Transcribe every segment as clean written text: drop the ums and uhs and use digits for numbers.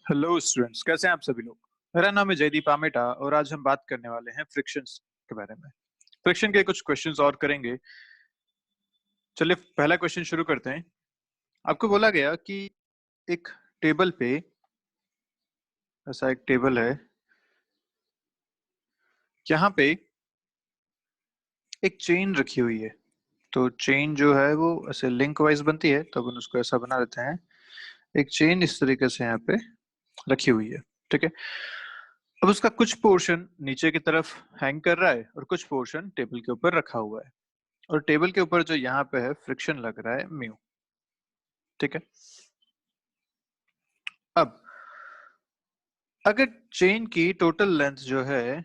Hello students, कैसे हैं आप सभी लोग। मेरा नाम है जयदीप आमेटा और आज हम बात करने वाले हैं फ्रिक्शंस के बारे में। फ्रिक्शन के कुछ क्वेश्चंस और करेंगे। चलिए पहला क्वेश्चन शुरू करते हैं। आपको बोला गया कि एक टेबल पे, ऐसा एक टेबल है, यहाँ पे एक चेन रखी हुई है। तो चेन जो है वो ऐसे लिंक वाइज बनती है, तो अपन उसको ऐसा बना देते हैं। एक चेन इस तरीके से यहाँ पे रखी हुई है, ठीक है। अब उसका कुछ पोर्शन नीचे की तरफ हैंग कर रहा है और कुछ पोर्शन टेबल के ऊपर रखा हुआ है। और टेबल के ऊपर जो यहाँ पे है फ्रिक्शन लग रहा है म्यू, ठीक है। अब अगर चेन की टोटल लेंथ जो है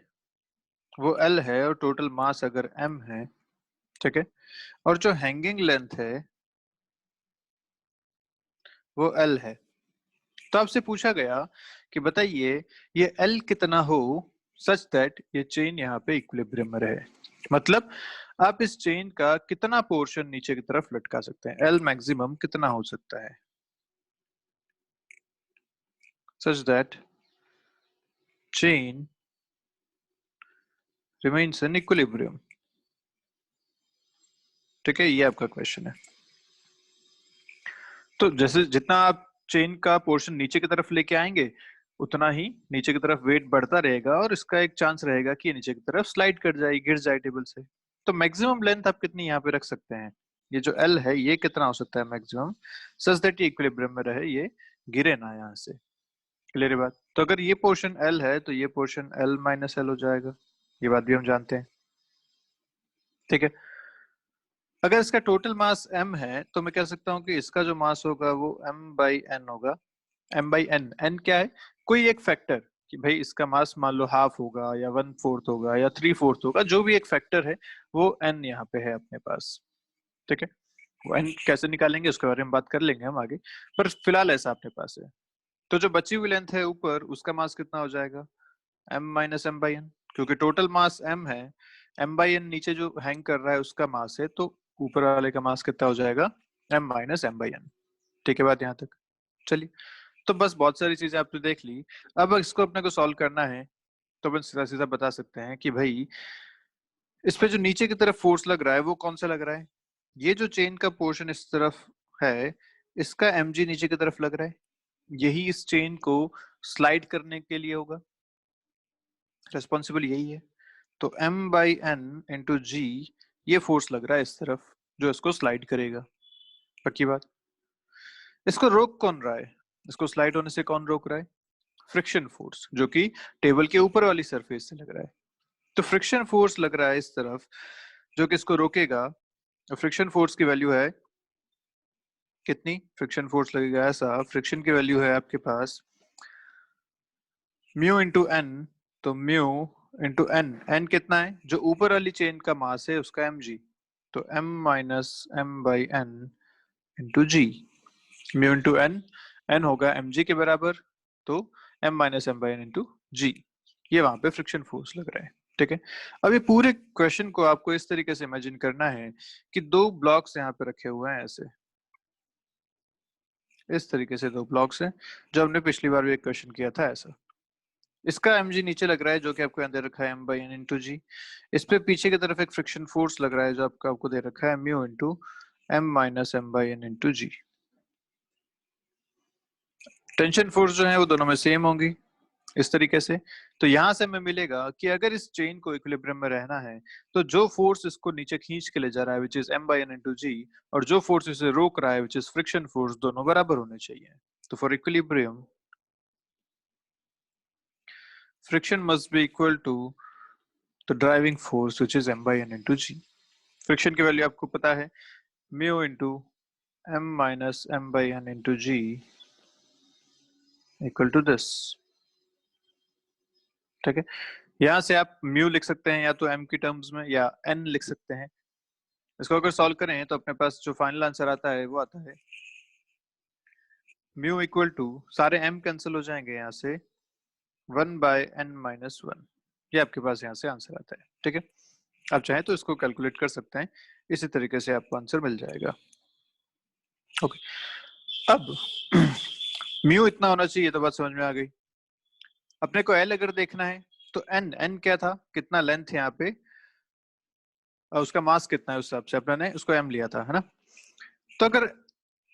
वो L है और टोटल मास अगर M है, ठीक है, और जो हैंगिंग लेंथ है वो L है, तो आपसे पूछा गया कि बताइए ये L कितना हो सच दैट ये चेन यहाँ पे इक्विलिब्रियम में रहे। मतलब आप इस चेन का कितना पोर्शन नीचे की तरफ लटका सकते हैं, L मैक्सिमम कितना हो सकता है such that chain remains in equilibrium, ठीक है। ये आपका क्वेश्चन है। तो जैसे जितना आप चेन का पोर्शन नीचे की तरफ लेके आएंगे उतना ही नीचे की तरफ वेट बढ़ता रहेगा और इसका एक चांस रहेगा कि ये नीचे की तरफ स्लाइड कर जाए, गिर जाए टेबल से। तो मैक्सिमम लेंथ आप कितनी यहाँ पे रख सकते हैं, ये जो L है ये कितना हो सकता है मैक्सिमम, सच दैट ये इक्विलिब्रियम में रहे, ये गिरे ना यहाँ से। क्लियर है बात। तो अगर ये पोर्शन L है तो ये पोर्शन L माइनस L हो जाएगा, ये बात भी हम जानते हैं, ठीक है। अगर इसका टोटल मास m है तो मैं कह सकता हूँ कि इसका जो मास होगा वो m बाई n होगा। m बाई n, n क्या है, कोई एक फैक्टर, कि भाई इसका मास मान लो हाफ होगा या 1/4 होगा या 3/4 होगा, जो भी एक फैक्टर है वो n यहाँ पे है अपने पास, ठीक है। वो n कैसे निकालेंगे उसके बारे में बात कर लेंगे हम आगे, पर फिलहाल ऐसा अपने पास है। तो जो बची हुई लेंथ है ऊपर उसका मास कितना हो जाएगा, m minus m by n, क्योंकि टोटल मास m है, m बाई n नीचे जो हैंग कर रहा है उसका मास है, तो ऊपर वाले का मास कितना हो जाएगा, m minus m by n। ठीक है बात यहाँ तक। चलिए, तो बस बहुत सारी चीजें आपने देख ली। अब इसको अपने को सॉल्व करना है, तो अपन सीधा सीधा बता सकते हैं कि भाई इस पे जो नीचे की तरफ फोर्स लग रहा है वो कौन सा लग रहा है, ये जो चेन का पोर्शन इस तरफ है इसका mg नीचे की तरफ लग रहा है, यही इस चेन को स्लाइड करने के लिए होगा, रेस्पॉन्सिबल यही है। तो m by n into G, ये फोर्स लग रहा है इस तरफ जो इसको स्लाइड करेगा। पक्की बात। इसको रोक कौन रहा है, इसको स्लाइड होने से कौन रोक रहा है, फ्रिक्शन फोर्स, जो कि टेबल के ऊपर वाली सरफेस से लग रहा है। तो फ्रिक्शन फोर्स लग रहा है इस तरफ जो कि इसको रोकेगा। फ्रिक्शन फोर्स की वैल्यू है कितनी, फ्रिक्शन फोर्स लगेगा ऐसा, फ्रिक्शन की वैल्यू है आपके पास म्यू इंटू एन। तो म्यू इंटू एन, एन कितना है, जो ऊपर वाली चेन का मास है उसका एम जी, तो M minus M by N into G. Mu into N, N होगा एम जी के बराबर, तो M minus M by N into G, ये वहां पे फ्रिक्शन फोर्स लग रहा है, ठीक है। अब ये पूरे क्वेश्चन को आपको इस तरीके से इमेजिन करना है कि दो ब्लॉक्स यहाँ पे रखे हुए हैं ऐसे, इस तरीके से दो ब्लॉक्स हैं, जो हमने पिछली बार भी एक क्वेश्चन किया था ऐसा। इसका mg नीचे लग रहा है जो कि आपको अंदर रखा है m बाई एन इंटू जी। इस पे पीछे की तरफ एक फ्रिक्शन फोर्स लग रहा है जो आपको दे रखा है mu into M minus M by N into G. Tension force जो है वो दोनों में सेम होंगी इस तरीके से। तो यहां से हमें मिलेगा कि अगर इस चेन को इक्विलिब्रियम में रहना है तो जो फोर्स इसको नीचे खींच के ले जा रहा है which is m by N into G, और जो फोर्स इसे रोक रहा है विच इज फ्रिक्शन फोर्स, दोनों बराबर होने चाहिए। तो for equilibrium friction must be equal to the driving force which is m by N into G. Friction की वैल्यू आपको पता है, mu into M minus M by N into G equal to this, ठीक है। यहाँ से आप mu लिख सकते हैं या तो m की टर्म्स में या n लिख सकते हैं। इसको अगर सॉल्व करें तो अपने पास जो फाइनल आंसर आता है वो आता है म्यू इक्वल टू, सारे m कैंसिल हो जाएंगे यहाँ से, 1/n-1, ये आपके पास यहाँ से आंसर आता है, ठीक है। आप चाहें तो इसको कैलकुलेट कर सकते हैं, इसी तरीके से आपको आंसर मिल जाएगा। ओके, अब म्यू इतना होना चाहिए, तो बात समझ में आ गई। अपने को एल अगर देखना है तो एन, एन क्या था, कितना लेंथ है यहाँ पे, और उसका मास कितना है, उस हिसाब से अपने ने उसको एम लिया था, है ना। तो अगर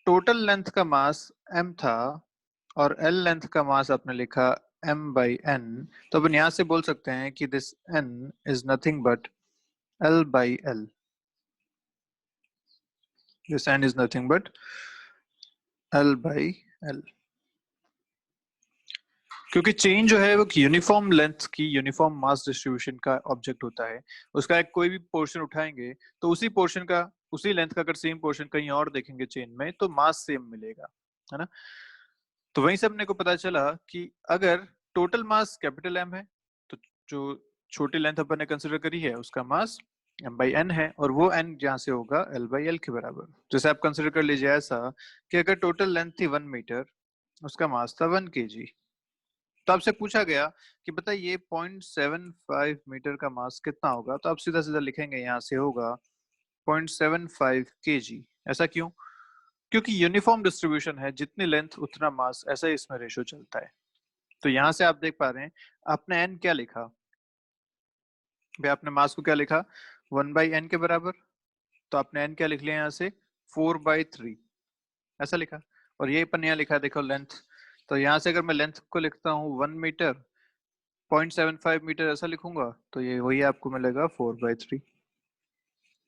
टोटल लेंथ का मास एम था और एल लेंथ का मास आपने लिखा एम बाई एन, तो अपन यहां से बोल सकते हैं कि this N is nothing but L by L. This N is nothing but L by L, क्योंकि चेन जो है वो यूनिफॉर्म लेंथ की यूनिफॉर्म मास डिस्ट्रीब्यूशन का ऑब्जेक्ट होता है। उसका एक कोई भी पोर्शन उठाएंगे तो उसी पोर्शन का, उसी लेंथ का अगर सेम पोर्शन कहीं और देखेंगे चेन में तो मास सेम मिलेगा, है ना। तो वहीं से अपने को पता चला कि अगर टोटल मास कैपिटल एम है तो जो छोटी लेंथ अपन ने कंसिडर करी है उसका मास एम बाई एन है, और वो एन यहाँ से होगा एल बाई एल के बराबर। जैसे आप कंसिडर कर लीजिए ऐसा कि अगर टोटल लेंथ थी 1 मीटर, उसका मास था 1 kg। तो आपसे पूछा गया कि बताइए 0.75 मीटर का मास कितना होगा, तो आप सीधा सीधा लिखेंगे यहाँ से होगा 0.75 kg। ऐसा क्यों? क्योंकि यूनिफॉर्म डिस्ट्रीब्यूशन है, जितनी लेंथ उतना मास, ऐसा ही इसमें रेशो चलता है। तो यहाँ से आप देख पा रहे हैं आपने एन क्या लिखा भाई, आपने मास को क्या लिखा 1/n के बराबर, तो आपने एन क्या लिख लिया यहाँ से 4/3, ऐसा लिखा। और ये अपन यहाँ लिखा देखो लेंथ, तो यहाँ से अगर मैं लेंथ को लिखता हूँ 1 मीटर, 0.75 मीटर ऐसा लिखूंगा तो ये वही आपको मिलेगा 4/3।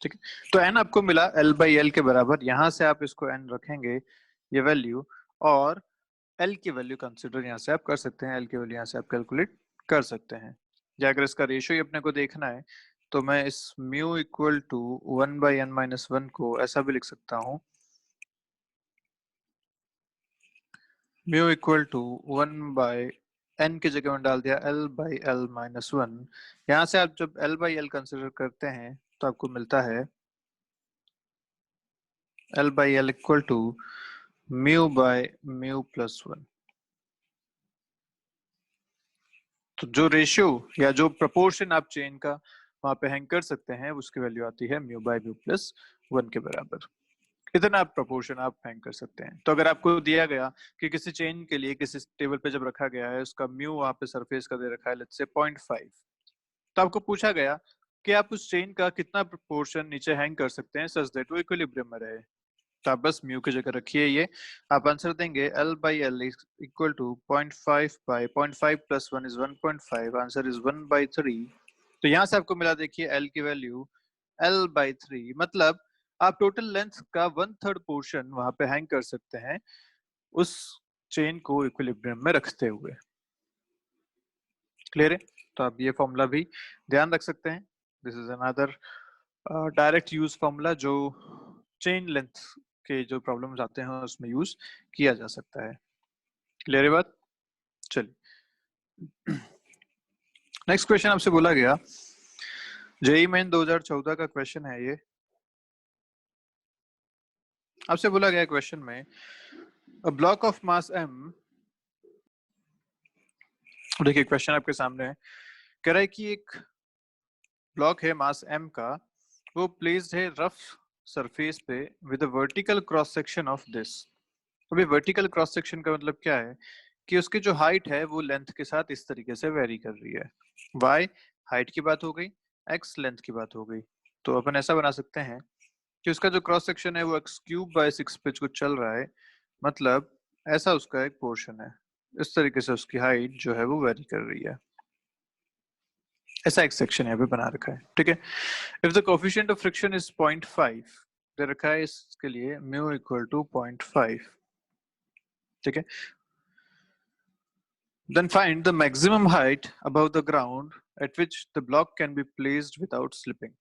ठीक है, तो एन आपको मिला एल बाई एल के बराबर। यहाँ से आप इसको एन रखेंगे ये वैल्यू, और एल की वैल्यू कंसिडर यहाँ से आप कर सकते हैं, एल की वैल्यू यहाँ से आप कैलकुलेट कर सकते हैं। या अगर इसका रेशियो ही अपने को देखना है तो मैं इस म्यू इक्वल टू 1/n-1 को ऐसा भी लिख सकता हूँ, म्यू इक्वल टू 1/n की जगह में डाल दिया l/l-1। यहाँ से आप जब l/l कंसिडर करते हैं तो आपको मिलता है l/l इक्वल टू μ/μ+1। तो जो रेशियो या जो प्रपोर्शन आप चेन का वहां पे हैंग कर सकते हैं उसकी वैल्यू आती है μ/μ+1 के बराबर। इतना आप प्रपोर्शन आप हैंग कर सकते हैं। तो अगर आपको दिया गया कि किसी चेन के लिए किसी टेबल पे जब रखा गया है उसका म्यू वहां पे सरफेस का दे रखा है लेट्स से 0.5, तो आपको पूछा गया कि आप उस चेन का कितना प्रपोर्शन नीचे हैंग कर सकते हैं सच दैट वो इक्विलिब्रियम में रहे। तो आप बस म्यू की जगह रखिए ये, आप आंसर देंगे l/l equal to 0.5 by 0.5 plus 1 is 1.5, answer is 1/3। तो यहाँ से आपको मिला देखिए l की वैल्यू l/3, मतलब आप टोटल लेंथ का 1/3 पोर्शन वहां पे हैंग कर सकते हैं उस चेन को इक्विलिब्रियम में रखते हुए। क्लियर है? तो आप ये फॉर्मूला भी ध्यान रख सकते हैं। This is another direct use formula जो चेन लेंथ के जो प्रॉब्लम्स आते हैं उसमें यूज किया जा सकता है। क्लियर है बात? चलिए नेक्स्ट क्वेश्चन आपसे बोला गया, जेईई मेन 2014 का क्वेश्चन है ये। आपसे बोला गया क्वेश्चन में a block of mass m, देखिए क्वेश्चन आपके सामने है, कह रहा है कि एक ब्लॉक है मास m का, वो प्लेस्ड है रफ सरफेस पे with a vertical cross section of this. अभी वर्टिकल क्रॉस सेक्शन का मतलब क्या है कि उसकी जो हाइट है वो लेंथ के साथ इस तरीके से वेरी कर रही है। y हाइट की बात हो गई, x लेंथ की बात हो गई। तो अपन ऐसा बना सकते हैं कि उसका जो क्रॉस सेक्शन है वो x³/6 पे कुछ चल रहा है, मतलब ऐसा उसका एक पोर्शन है, इस तरीके से उसकी हाइट जो है वो वेरी कर रही है। ऐसा एक सेक्शन यहाँ पे बना रखा है, ठीक है। If the coefficient of friction is 0.5, दे रखा है इसके लिए म्यू इक्वल टू 0.5, ठीक है। Then find the maximum height above the ground at which the block can be placed without slipping।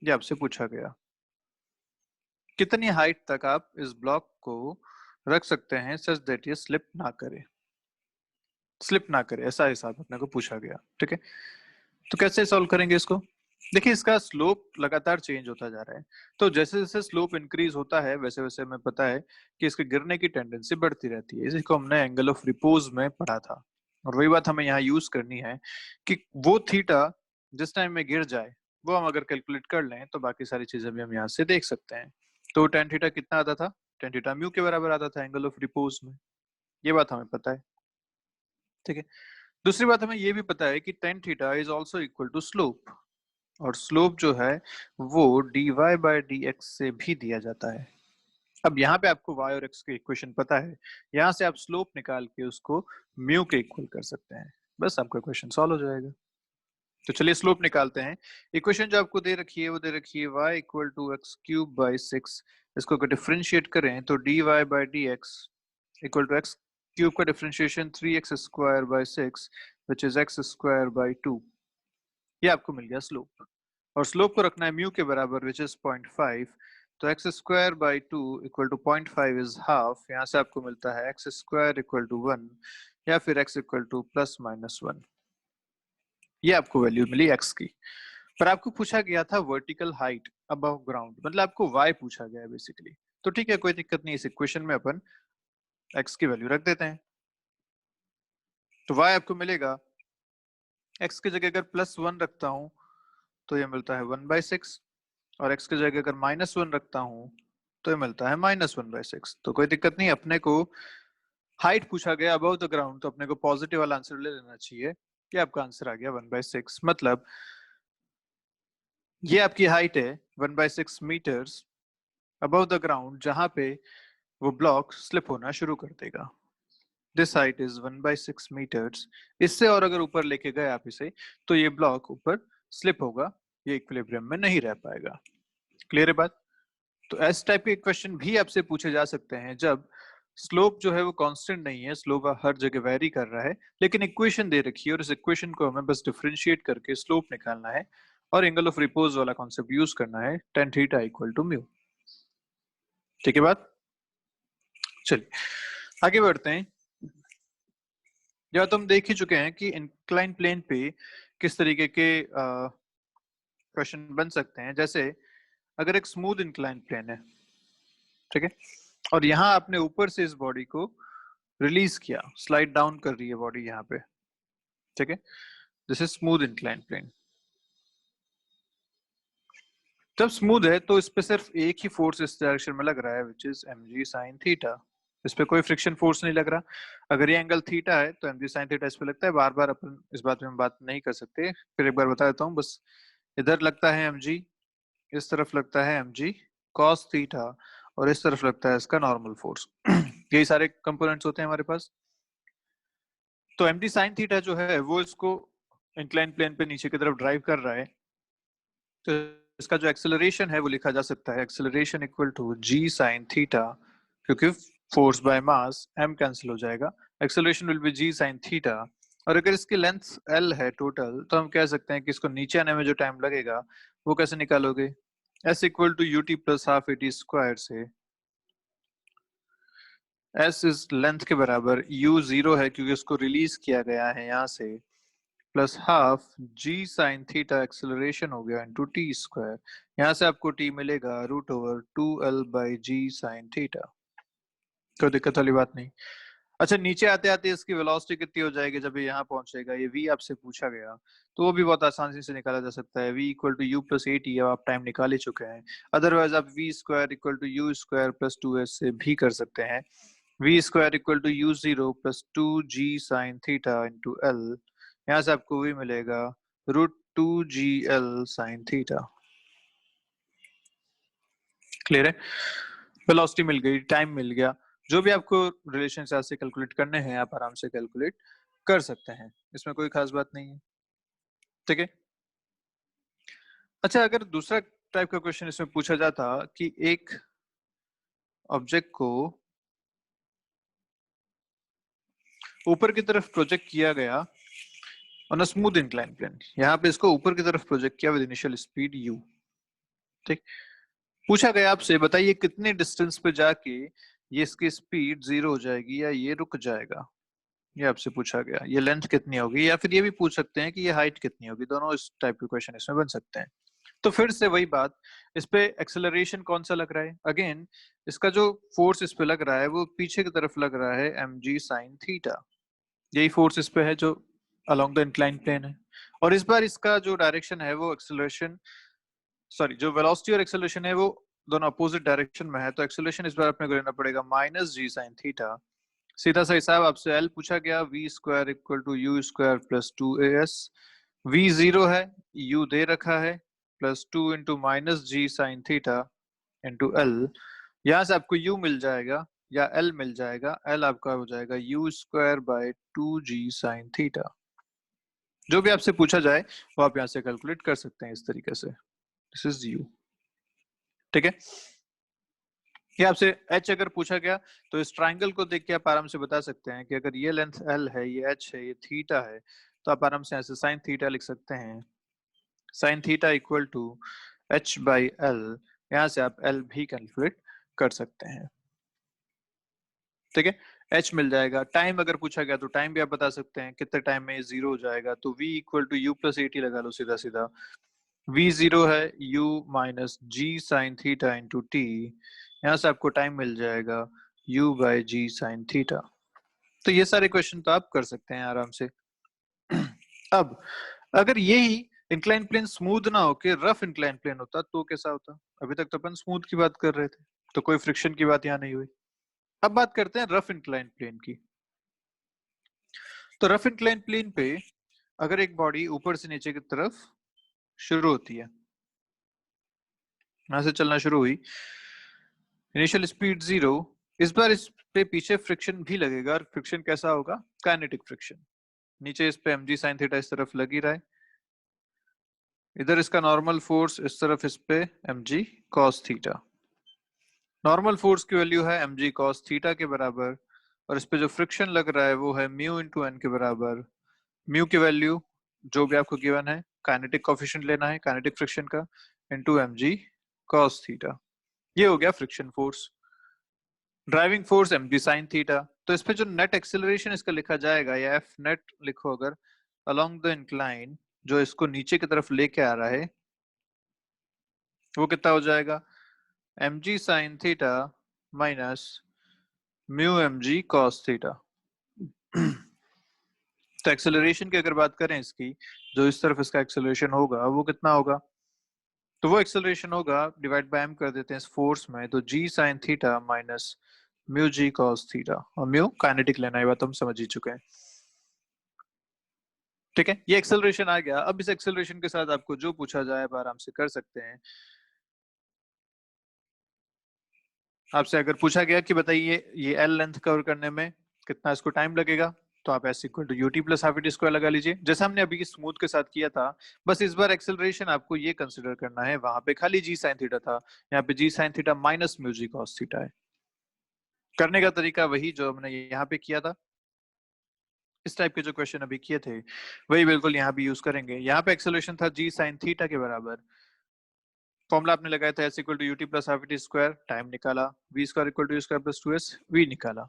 ये आपसे पूछा गया कितनी हाइट तक आप इस ब्लॉक को रख सकते हैं सच दैट ये स्लिप ना करे, स्लिप ना करे, ऐसा हिसाब अपने को पूछा गया, ठीक है। तो कैसे सॉल्व करेंगे इसको? देखिए इसका स्लोप लगातार चेंज होता जा रहा है, तो जैसे जैसे स्लोप इंक्रीज होता है वैसे वैसे हमें पता है कि इसके गिरने की टेंडेंसी बढ़ती रहती है। इसको हमने एंगल ऑफ रिपोज में पढ़ा था, और वही बात हमें यहाँ यूज करनी है कि वो थीटा जिस टाइम में गिर जाए वो हम अगर कैलकुलेट कर लें तो बाकी सारी चीजें भी हम यहाँ से देख सकते हैं। तो tan थीटा कितना आता था? tan थीटा म्यू के बराबर आता था एंगल ऑफ रिपोज में, ये बात हमें पता है, ठीक है। दूसरी बात हमें ये भी पता है कि tan theta is also equal to slope, और स्लोप जो है वो dy बाय dx से भी दिया जाता है। अब यहाँ पे आपको y और x के इक्वेशन पता है, यहाँ से आप स्लोप निकाल के उसको म्यू के इक्वल कर सकते हैं, बस आपका इक्वेशन सॉल्व हो जाएगा। तो चलिए स्लोप निकालते हैं। इक्वेशन जो आपको दे रखी है वो दे रखी है y equal to X cube by 6। इसको अगर डिफरेंशिएट करें तो dy by dx equal to X cube का differentiation 3x square by 6 which is x square by 2। ये आपको मिल गया स्लोप, और स्लोप को रखना है म्यू के बराबर विच इज 0.5। तो X square by 2 equal to 0.5 is half. यहाँ से आपको मिलता है एक्स स्क्वायर इक्वल टू 1 या फिर x equal two plus minus 1। ये आपको वैल्यू मिली एक्स की। पर आपको पूछा गया था वर्टिकल हाइट अबव ग्राउंड, मतलब आपको वाई पूछा गया है बेसिकली। तो ठीक है, कोई दिक्कत नहीं, इस इक्वेशन में अपन एक्स की वैल्यू रख देते हैं। तो वाई आपको मिलेगा, एक्स की जगह अगर प्लस 1 रखता हूं तो ये मिलता है 1/6, और एक्स की जगह अगर माइनस 1 रखता हूं तो ये मिलता है -1/6। तो कोई दिक्कत नहीं, अपने को हाइट पूछा गया अबव द ग्राउंड, तो अपने को पॉजिटिव वाला आंसर ले लेना चाहिए। ये आपका आंसर आ गया 1/6, मतलब ये आपकी हाइट है 1/6 मीटर्स अबव द ग्राउंड, जहां पे वो ब्लॉक स्लिप होना शुरू कर देगा। This height is 1/6 metres. इससे और अगर ऊपर लेके गए आप इसे, तो ये ब्लॉक ऊपर स्लिप होगा, ये इक्विलिब्रियम में नहीं रह पाएगा। क्लियर है बात? तो इस टाइप के क्वेश्चन भी आपसे पूछे जा सकते हैं जब स्लोप जो है वो कांस्टेंट नहीं है, स्लोप हर जगह वेरी कर रहा है, लेकिन इक्वेशन दे रखी है और इस इक्वेशन को हमें बस डिफरेंशिएट करके स्लोप निकालना है, और एंगल ऑफ रिपोज वाला कॉन्सेप्ट यूज करना है, tan theta equal to mu. ठीक है बात? चलिए आगे बढ़ते हैं। या तो हम देख ही चुके हैं कि इंक्लाइन प्लेन पे किस तरीके के क्वेश्चन बन सकते हैं। जैसे अगर एक स्मूथ इंक्लाइन प्लेन है, ठीक है, और यहाँ आपने ऊपर से इस बॉडी को रिलीज किया, स्लाइड डाउन कर रही है बॉडी यहाँ पे, ठीक है, this is smooth incline plane. जब स्मूथ है तो इस पे सिर्फ एक ही फोर्स इस डायरेक्शन में लग रहा है which is mg sin theta. इस पे कोई फ्रिक्शन फोर्स नहीं लग रहा। अगर ये एंगल थीटा है तो mg sin थीटा इस पे लगता है। बार बार अपन इस बात में हम बात नहीं कर सकते, फिर एक बार बता देता हूँ बस। इधर लगता है mg, इस तरफ लगता है mg cos थीटा, और इस तरफ लगता है इसका नॉर्मल फोर्स। यही सारे कंपोनेंट्स होते हैं हमारे पास। तो mg sin थीटा जो है वो इसको इंक्लाइन प्लेन पे नीचे की तरफ ड्राइव कर रहा है। तो इसका जो एक्सेलरेशन है वो लिखा जा सकता है acceleration equal to g sin theta, क्योंकि force by mass m cancel हो जाएगा, acceleration will be g sin theta. और अगर इसकी लेंथ l है टोटल, तो हम कह सकते हैं कि इसको नीचे आने में जो टाइम लगेगा वो कैसे निकालोगे, s equal to ut plus half at square से। s इज लेंथ के बराबर, u 0 है क्योंकि इसको रिलीज किया गया है यहाँ से, plus half g sine theta acceleration हो गया इनटू टी स्क्वायर। यहाँ से आपको t मिलेगा √2l/g साइन थीटा। कोई दिक्कत वाली बात नहीं। अच्छा, नीचे आते आते इसकी वेलोसिटी कितनी हो जाएगी जब ये यहाँ पहुंचेगा, ये v आपसे पूछा गया, तो वो भी बहुत आसानी से निकाला जा सकता है। v equal to U plus A T, आप टाइम निकाल ही चुके हैं। अदरवाइज आप v square equal to U square plus 2s से भी कर सकते हैं। v square equal to U 0 plus 2g sine theta into l, यहाँ से आपको भी मिलेगा √2gl साइन थीटा। क्लियर है? वेलोसिटी मिल गई, टाइम मिल गया, जो भी आपको रिलेशन से कैलकुलेट करने हैं आप आराम से कैलकुलेट कर सकते हैं, इसमें कोई खास बात नहीं है। ठीक है। अच्छा, अगर दूसरा टाइप का क्वेश्चन इसमें पूछा जाता कि एक ऑब्जेक्ट को ऊपर की तरफ प्रोजेक्ट किया गया on a smooth incline plane, यहाँ पे इसको ऊपर की तरफ प्रोजेक्ट किया विद इनिशियल स्पीड u, ठीक, पूछा गया आपसे बताइए कितने डिस्टेंस पे जाके ये इसकी स्पीड 0 हो जाएगी या ये रुक जाएगा। ये आपसे पूछा गया, ये लेंथ कितनी होगी, या फिर ये भी पूछ सकते हैं कि ये हाइट कितनी होगी। दोनों इस टाइप के क्वेश्चन इसमें बन सकते हैं। तो फिर से वही बात, इस पे एक्सेलरेशन कौन सा लग रहा है, अगेन इसका जो फोर्स इस पे लग रहा है वो पीछे की तरफ लग रहा है mg sin थीटा। यही फोर्स इस पे है जो अलोंग द इंक्लाइन प्लेन है, और इस बार इसका जो डायरेक्शन है वो एक्सेलरेशन, सॉरी, जो वेलोसिटी और एक्सेलरेशन है वो दोनों अपोजिट डायरेक्शन में है। तो एक्सेलरेशन इस बार अपने को लेना पड़ेगा -g sin थीटा, सीधा सा हिसाब, आपसे एल पूछा गया, V square equal to U square plus 2as। V zero है, यू दे रखा है, plus 2 into minus G sine theta into L. यहाँ से आपको u मिल जाएगा या l मिल जाएगा। l आपका हो जाएगा you square by 2g sine theta. जो भी आपसे पूछा जाए वो आप यहाँ से कैलकुलेट कर सकते हैं इस तरीके से। This is u। ठीक है, ये आपसे h अगर पूछा गया तो इस ट्राइंगल को देख के आप आराम से बता सकते हैं कि अगर ये लेंथ l है, ये h है, ये थीटा है, तो आप आराम से ऐसे साइन थीटा लिख सकते हैं। Sine theta equal to h by l। यहाँ से आप l भी कैलकुलेट कर सकते हैं। ठीक है, h मिल जाएगा। टाइम अगर पूछा गया तो टाइम भी आप बता सकते हैं, कितने टाइम में जीरो हो जाएगा, तो v equal to U plus 80 लगा लो सीधा सीधा। v जीरो है, u minus G sine theta into T. यहाँ से आपको टाइम मिल जाएगा u by G sine theta. तो ये सारे क्वेश्चन तो आप कर सकते हैं आराम से। अब अगर यही इंक्लाइन प्लेन स्मूथ ना होके रफ इंक्लाइन प्लेन होता तो कैसा होता? अभी तक तो अपन स्मूथ की बात कर रहे थे, तो कोई फ्रिक्शन की बात यहाँ नहीं हुई। अब बात करते हैं रफ इंक्लाइन प्लेन की। तो रफ इंक्लाइन प्लेन पे अगर एक बॉडी ऊपर से नीचे की तरफ शुरू होती है, यहां से चलना शुरू हुई, इनिशियल स्पीड 0, इस बार इस पे पीछे फ्रिक्शन भी लगेगा, और फ्रिक्शन कैसा होगा? Kinetic friction. नीचे इस पे mg sin थीटा इस तरफ लग ही रहा है, इधर इसका नॉर्मल फोर्स इस तरफ इस पे mg cos theta. Normal force की वैल्यू है mg cos थीटा के बराबर, और इस पे जो फ्रिक्शन लग रहा है वो है म्यू इंटू एन के बराबर। म्यू की वैल्यू जो भी आपको गिवन है, काइनेटिक कोफिशिएंट लेना है काइनेटिक फ्रिक्शन का, इंटू mg cos थीटा। ये हो गया friction force. Driving force mg sin theta. तो इस पे जो नेट एक्सेलरेशन इसका लिखा जाएगा, या एफ नेट लिखो अगर, अलोंग द इंक्लाइन, जो इसको नीचे की तरफ लेके आ रहा है, वो कितना हो जाएगा? mg sin theta minus mu mg cos theta. तो एक्सेलरेशन की अगर बात करें इसकी, जो इस तरफ इसका एक्सेलरेशन होगा वो कितना होगा? तो वो एक्सेलरेशन होगा, डिवाइड बाय m कर देते हैं इस फोर्स में, तो g sin theta minus mu g cos theta. और म्यू काइनेटिक लेना है, बात हम समझ ही चुके हैं। ठीक है, ये एक्सेलरेशन आ गया। अब इस एक्सेलरेशन के साथ आपको जो पूछा जाए आप आराम से कर सकते हैं। आपसे अगर पूछा गया कि बताइए ये एल लेंथ कवर करने में कितना इसको टाइम लगेगा, तो आप S equal to UT plus half T square लगा लीजिए, जैसा हमने अभी स्मूथ के साथ किया था। बस इस बार एक्सेलरेशन आपको ये कंसिडर करना है, वहां पे खाली जी साइन थीटा था, यहाँ पे जी sine theta minus mu G cos theta है। करने का तरीका वही जो हमने यहाँ पे किया था, इस टाइप के जो क्वेश्चन अभी किए थे वही बिल्कुल यहाँ भी यूज करेंगे। यहाँ पे एक्सेलरेशन था जी साइन थीटा के बराबर, फॉर्मूला आपने लगाया था S equal to UT plus half T square, time निकाला, V square equal to U square plus 2s, V निकाला।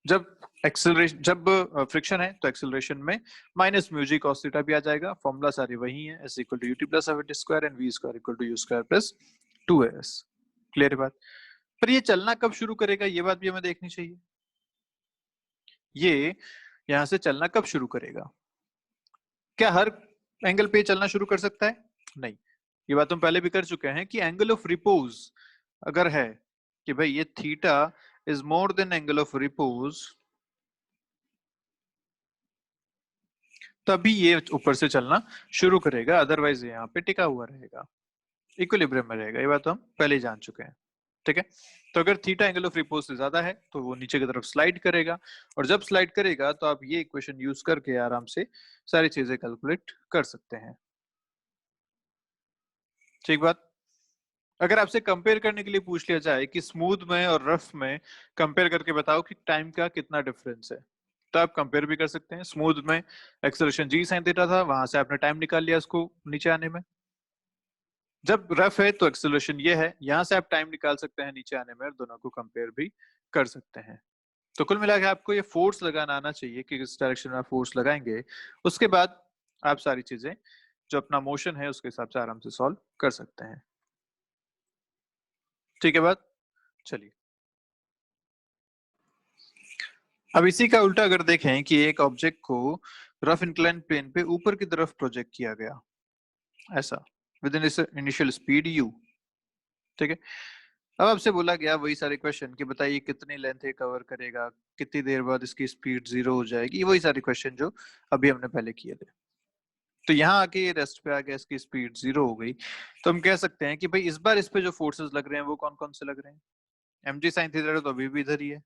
जब एक्सेलरेशन, जब फ्रिक्शन है तो एक्सेलरेशन में माइनस म्यूजी कॉस थीटा भी आ जाएगा। फॉर्मूला सारे वही है, S equal to UT plus half T square and V square equal to U square plus 2s। Clear बात? पर ये चलना कब शुरू करेगा, ये बात भी हमें देखनी चाहिए। ये यहां से चलना कब शुरू करेगा? क्या हर एंगल पे चलना शुरू कर सकता है? नहीं, ये बात हम पहले भी कर चुके हैं कि एंगल ऑफ रिपोज अगर है कि भाई ये theta is more than angle of repose, तभी ये ऊपर से चलना शुरू करेगा, अदरवाइज ये यहाँ पे टिका हुआ रहेगा, इक्विलिब्रियम में रहेगा। ये बात तो हम पहले ही जान चुके हैं। ठीक है, तो अगर थीटा एंगल ऑफ रिपोज से ज्यादा है तो वो नीचे की तरफ स्लाइड करेगा, और जब स्लाइड करेगा तो आप ये इक्वेशन यूज करके आराम से सारी चीजें कैलकुलेट कर सकते हैं। ठीक बात? अगर आपसे कंपेयर करने के लिए पूछ लिया जाए कि स्मूथ में और रफ में कंपेयर करके बताओ कि टाइम का कितना डिफरेंस है, तो आप कंपेयर भी कर सकते हैं। स्मूथ में एक्सेलरेशन जी साइन थीटा था, वहां से आपने टाइम निकाल लिया उसको नीचे आने में। जब रफ है तो एक्सेलरेशन ये है, यहां से आप टाइम निकाल सकते हैं नीचे आने में, और दोनों को कंपेयर भी कर सकते हैं। तो कुल मिला के आपको ये फोर्स लगाना आना चाहिए कि किस डायरेक्शन में आप फोर्स लगाएंगे, उसके बाद आप सारी चीजें जो अपना मोशन है उसके हिसाब से आराम से सॉल्व कर सकते हैं। ठीक है बात? चलिए, अब इसी का उल्टा अगर देखें कि एक ऑब्जेक्ट को रफ इंक्लाइन प्लेन पे ऊपर की तरफ प्रोजेक्ट किया गया, ऐसा with in initial speed u। ठीक है, अब आपसे बोला गया वही सारे क्वेश्चन कि बताइए कितनी लेंथ ये कवर करेगा, कितनी देर बाद इसकी स्पीड 0 हो जाएगी, वही सारे क्वेश्चन जो अभी हमने पहले किए थे। तो यहाँ आके ये रेस्ट पे आ गया, इसकी स्पीड 0 हो गई। तो हम कह सकते हैं कि भाई इस बार इस पे जो फोर्सेस लग रहे हैं वो कौन कौन से लग रहे हैं। mg sin थीटा तो अभी भी इधर ही है।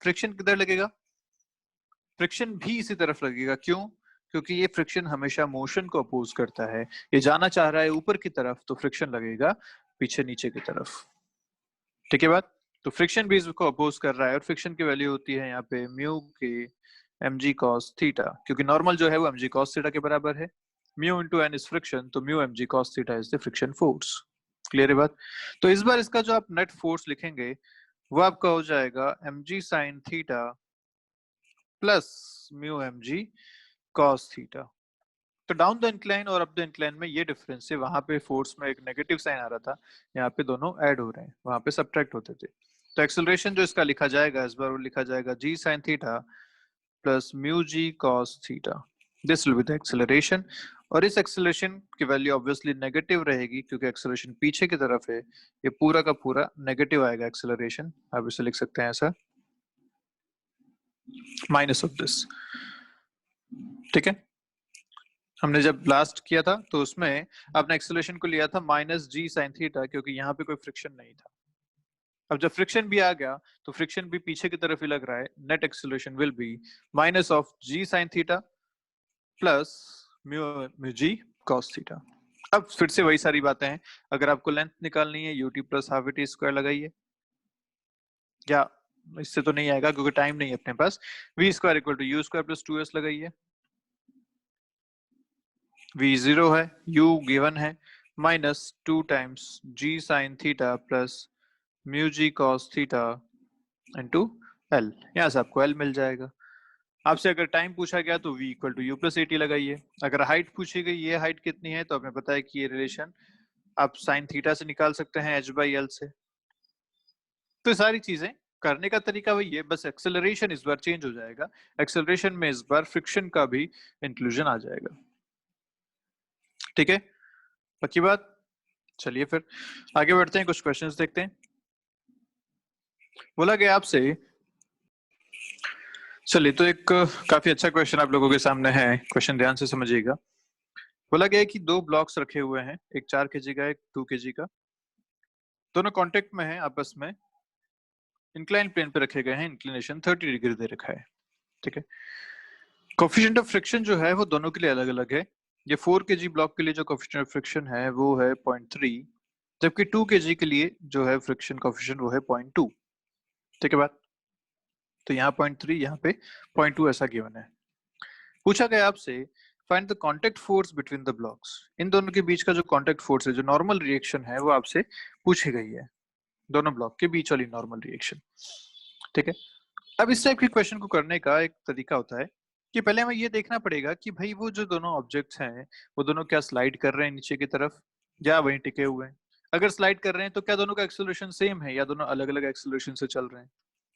फ्रिक्शन किधर लगेगा? फ्रिक्शन भी इसी तरफ लगेगा। क्यों? क्योंकि ये फ्रिक्शन हमेशा मोशन को अपोज करता है। ये जाना चाह रहा है ऊपर की तरफ, तो फ्रिक्शन लगेगा पीछे नीचे की तरफ। ठीक है बात? तो फ्रिक्शन भी इसको अपोज कर रहा है, और फ्रिक्शन की वैल्यू होती है यहाँ पे म्यू के mg cos थीटा, क्योंकि नॉर्मल जो है वो mg cos थीटा के बराबर है। Mu into N is friction, तो mu mg cos theta is the friction force. Clear है बात? तो इस बार इसका जो आप नेट फोर्स लिखेंगे वो आपका हो जाएगा mg sin theta plus mu mg cos theta. तो डाउन द इंक्लाइन और अप द इंक्लाइन में ये डिफरेंस है, वहां पे फोर्स में एक नेगेटिव साइन आ रहा था, यहाँ पे दोनों ऐड हो रहे हैं, वहां पे सब्ट्रैक्ट होते थे। तो एक्सेलरेशन जो इसका लिखा जाएगा इस बार, वो लिखा जाएगा g sin theta plus mu G cos थीटा। This will be the acceleration, और इस एक्सेलरेशन की वैल्यू ऑब्वियसली नेगेटिव रहेगी क्योंकि एक्सेलरेशन पीछे की तरफ है। ये पूरा का पूरा नेगेटिव आएगा एक्सेलरेशन। आप इसे लिख सकते हैं ऐसा, माइनस ऑफ दिस। ठीक है? हमने जब लास्ट किया था तो उसमें आपने एक्सेलरेशन को लिया था माइनस जी साइन थीटा, क्योंकि यहाँ पे कोई फ्रिक्शन नहीं था। अब जब फ्रिक्शन भी आ गया तो फ्रिक्शन भी पीछे की तरफ ही लग रहा है। Net acceleration will be minus of G sine theta plus mu G cos theta. अब फिर से वही सारी बातें हैं। अगर आपको लेंथ निकालनी है UT plus half T square लगाइए, या इससे तो नहीं आएगा क्योंकि टाइम नहीं है अपने पास। V square equal to U square plus 2s लगाइए। v 0 है, u गिवन है, minus 2 times g sin theta plus mu G cos theta into l। यहाँ से आपको l मिल जाएगा। आपसे अगर टाइम पूछा गया तो v equal to U plus A T लगाइए। अगर हाइट पूछी गई ये हाइट कितनी है, तो हमें पता है कि ये रिलेशन आप साइन थीटा से निकाल सकते हैं h बाई एल से। तो सारी चीजें करने का तरीका वही है, बस एक्सेलरेशन इस बार चेंज हो जाएगा। एक्सेलरेशन में इस बार फ्रिक्शन का भी इंक्लूजन आ जाएगा। ठीक है, पक्की बात? चलिए फिर आगे बढ़ते हैं, कुछ क्वेश्चंस देखते हैं। बोला गया आपसे, चलिए तो एक काफी अच्छा क्वेश्चन आप लोगों के सामने है, क्वेश्चन ध्यान से समझिएगा। बोला गया है कि दो ब्लॉक्स रखे हुए हैं, एक 4 kg का, एक 2 kg का। दोनों कांटेक्ट में हैं आपस में, इंक्लाइन प्लेन पे रखे गए हैं, इंक्लिनेशन 30 डिग्री दे रखा है। ठीक है, कोफिशिएंट ऑफ फ्रिक्शन जो है वो दोनों के लिए अलग अलग है। ये 4 kg ब्लॉक के लिए जो कोफिशिएंट ऑफ फ्रिक्शन है वो है 0.3, जबकि 2 kg के लिए जो है फ्रिक्शन कोफिशिएंट वो है 0.2। ठीक है बात? तो यहाँ 0.3, यहाँ पे 0.2 ऐसा गिवन है। पूछा गया आपसे find the contact force between the blocks. इन दोनों के बीच का जो कांटेक्ट फोर्स है, जो नॉर्मल रिएक्शन है, वो आपसे पूछी गई है, दोनों ब्लॉक के बीच वाली नॉर्मल रिएक्शन। ठीक है, अब इस टाइप के क्वेश्चन को करने का एक तरीका होता है कि पहले हमें ये देखना पड़ेगा कि भाई वो जो दोनों ऑब्जेक्ट्स हैं वो दोनों क्या स्लाइड कर रहे हैं नीचे की तरफ, या वहीं टिके हुए हैं। अगर स्लाइड कर रहे हैं तो क्या दोनों का एक्सेलरेशन सेम है, या दोनों अलग अलग एक्सेलरेशन से चल रहे हैं।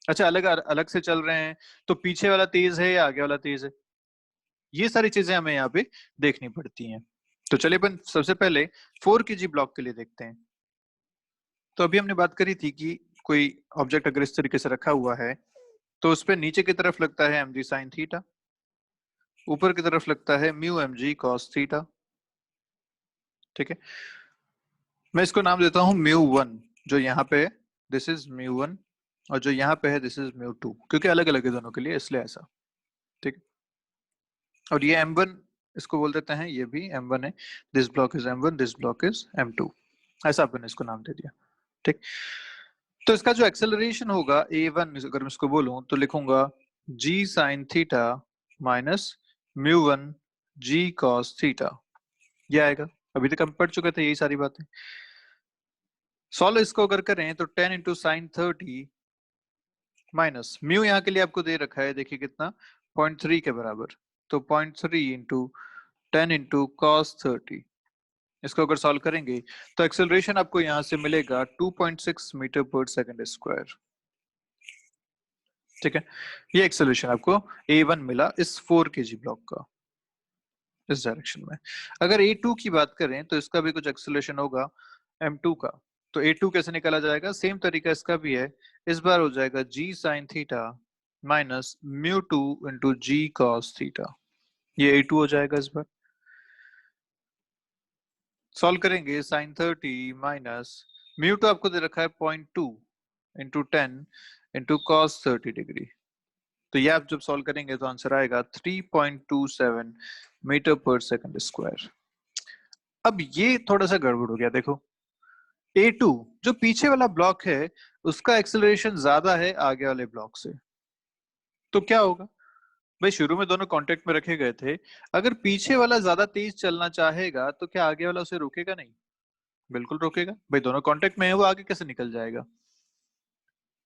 अच्छा, अलग अलग से चल रहे हैं तो पीछे वाला तेज है या आगे वाला तेज है, ये सारी चीजें हमें यहाँ पे देखनी पड़ती हैं। तो चलिए अपन सबसे पहले 4 kg ब्लॉक के लिए देखते हैं। तो अभी हमने बात करी थी कि कोई ऑब्जेक्ट अगर इस तरीके से रखा हुआ है तो उस पर नीचे की तरफ लगता है mg sin थीटा, ऊपर की तरफ लगता है म्यू mg cos थीटा। ठीक है, मैं इसको नाम देता हूँ μ1, जो यहाँ पे है दिस इज μ1, और जो यहाँ पे है दिस इज μ2, क्योंकि अलग अलग है दोनों के लिए, इसलिए ऐसा। ठीक है, और ये m1 इसको बोल देते हैं, ये भी m1 है। This block is m1, this block is m2, ऐसा अपन इसको नाम दे दिया। ठीक, तो इसका जो एक्सेलरेशन होगा a1, अगर मैं इसको बोलूं तो लिखूंगा g sin theta minus μ1 g cos theta, ये आएगा। अभी तक हम पढ़ चुके थे यही सारी बातें। सॉल्व इसको अगर करें तो 10 इंटू साइन 30 माइनस म्यू यहाँ के लिए आपको दे रखा है, देखिए कितना, 0.3 के बराबर। तो 0.3 इंटू 10 इंटू कॉस 30, इसको अगर सॉल्व करेंगे तो एक्सेलरेशन आपको यहाँ से मिलेगा 2.6 मीटर पर सेकंड स्क्वायर। ठीक है, ये एक्सेलरेशन आपको A1 मिला इस 4 kg ब्लॉक का, इस डायरेक्शन में। अगर A2 की बात करें तो इसका भी कुछ एक्सेलरेशन होगा M2 का, तो A2 कैसे निकाला जाएगा, सेम तरीका इसका भी है। इस बार हो जाएगा G sin theta minus mu two into G cos theta. ये A2 हो जाएगा। इस बार सॉल्व करेंगे, साइन 30 माइनस म्यू टू आपको दे रखा है 0.2 इंटू 10 इंटू कॉस 30 डिग्री। तो ये आप जब सॉल्व करेंगे तो आंसर आएगा 3.27 मीटर पर सेकंड स्क्वायर। अब ये थोड़ा सा गड़बड़ हो गया। देखो A2 जो पीछे वाला ब्लॉक है उसका एक्सेलरेशन ज्यादा है आगे वाले ब्लॉक से, तो क्या होगा भाई, शुरू में दोनों कांटेक्ट में रखे गए थे, अगर पीछे वाला ज्यादा तेज चलना चाहेगा तो क्या आगे वाला उसे रोकेगा नहीं? बिल्कुल रोकेगा भाई, दोनों कांटेक्ट में है, वो आगे कैसे निकल जाएगा?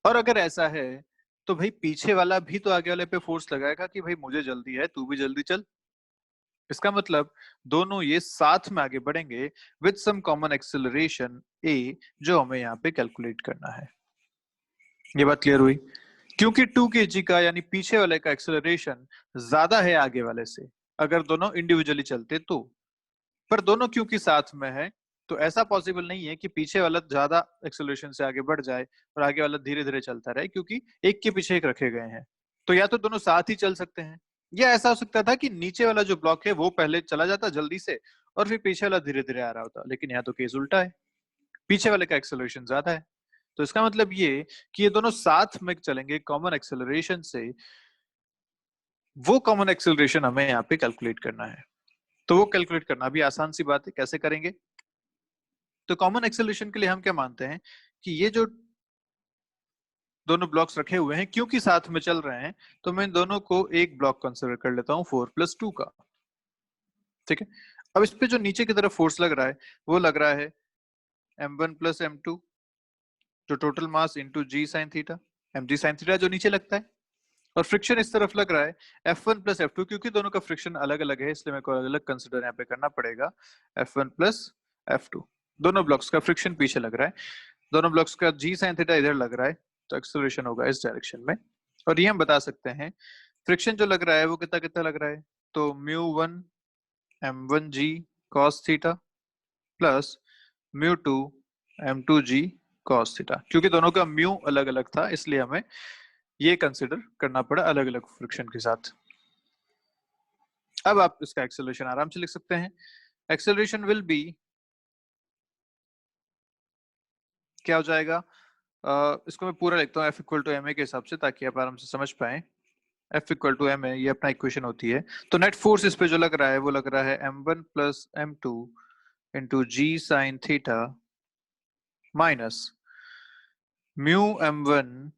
और अगर ऐसा है तो भाई पीछे वाला भी तो आगे वाले पे फोर्स लगाएगा कि भाई मुझे जल्दी है, तू भी जल्दी चल। इसका मतलब दोनों ये साथ में आगे बढ़ेंगे with some common acceleration a, जो हमें यहाँ पे कैलकुलेट करना है। ये बात क्लियर हुई? क्योंकि 2 kg का यानी पीछे वाले का एक्सेलरेशन ज्यादा है आगे वाले से, अगर दोनों इंडिविजुअली चलते तो। पर दोनों क्योंकि साथ में है तो ऐसा पॉसिबल नहीं है कि पीछे वाला ज्यादा एक्सेलरेशन से आगे बढ़ जाए और आगे वाला धीरे धीरे चलता रहे, क्योंकि एक के पीछे एक रखे गए हैं। तो या तो दोनों साथ ही चल सकते हैं, या ऐसा हो सकता था कि नीचे वाला जो ब्लॉक है वो पहले चला जाता जल्दी से और फिर पीछे वाला धीरे धीरे आ रहा होता। लेकिन यहाँ तो केस उल्टा है, पीछे वाले का एक्सेलरेशन ज्यादा है। तो इसका मतलब ये कि ये दोनों साथ में चलेंगे कॉमन एक्सेलरेशन से। वो कॉमन एक्सेलरेशन हमें यहाँ पे कैलकुलेट करना है। तो वो कैलकुलेट करना भी आसान सी बात है, कैसे करेंगे? तो कॉमन एक्सेलरेशन के लिए हम क्या मानते हैं कि ये जो दोनों ब्लॉक्स रखे हुए हैं क्योंकि साथ में चल रहे हैं, तो मैं इन दोनों को एक ब्लॉक कंसीडर कर लेता हूं 4+2 का। ठीक है, अब इस पे जो नीचे की तरफ फोर्स लग रहा है वो लग रहा है m1 प्लस m2 जो total mass into G sine theta, mg sine theta जो नीचे लगता है। और फ्रिक्शन इस तरफ लग रहा है F1 प्लस F2, क्योंकि दोनों का फ्रिक्शन अलग अलग है इसलिए मेरे को अलग अलग कंसिडर यहाँ पे करना पड़ेगा। F1 प्लस F2, दोनों ब्लॉक्स का फ्रिक्शन पीछे लग रहा है, दोनों ब्लॉक्स का जी साइन थीटा इधर लग रहा है, तो एक्सेलरेशन होगा इस डायरेक्शन में। और ये हम बता सकते हैं फ्रिक्शन जो लग रहा है वो कितना कितना लग रहा है, तो μ1 m1g cos theta plus μ2 m2g cos theta. क्योंकि दोनों का म्यू अलग अलग था इसलिए हमें ये कंसिडर करना पड़ा अलग अलग फ्रिक्शन के साथ। अब आप इसका एक्सेलरेशन आराम से लिख सकते हैं। एक्सेलरेशन विल बी, क्या हो जाएगा, इसको मैं पूरा लिखता हूँ F equal to M A के हिसाब से ताकि आप आराम से समझ पाए। F equal to M A ये अपना इक्वेशन होती है। तो नेट फोर्स इस पे जो लग रहा है वो लग रहा है m1 plus m2 into G sine theta minus mu m1